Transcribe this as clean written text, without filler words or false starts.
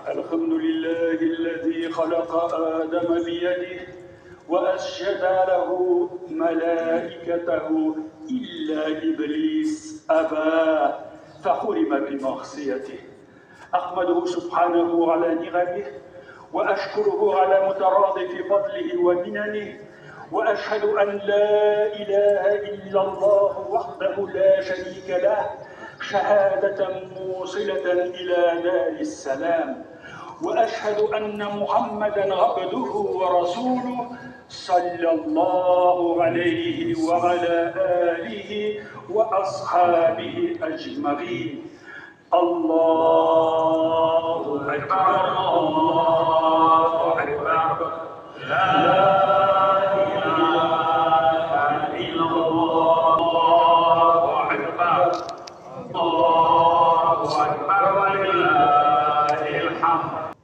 الحمد لله الذي خلق آدم بيده وأسجد له ملائكته إلا إبليس أبى فحرم بمعصيته. أحمده سبحانه على نعمه وأشكره على مترادف فضله ومننه، وأشهد أن لا إله إلا الله وحده لا شريك له شهادة موصلة إلى دار السلام، وأشهد أن محمدًا عبده ورسوله صلى الله عليه وعلى آله وأصحابه أجمعين. الله أكبر، الله أكبر، لا إله إلا الله، الله أكبر، الله أكبر ولله الحمد.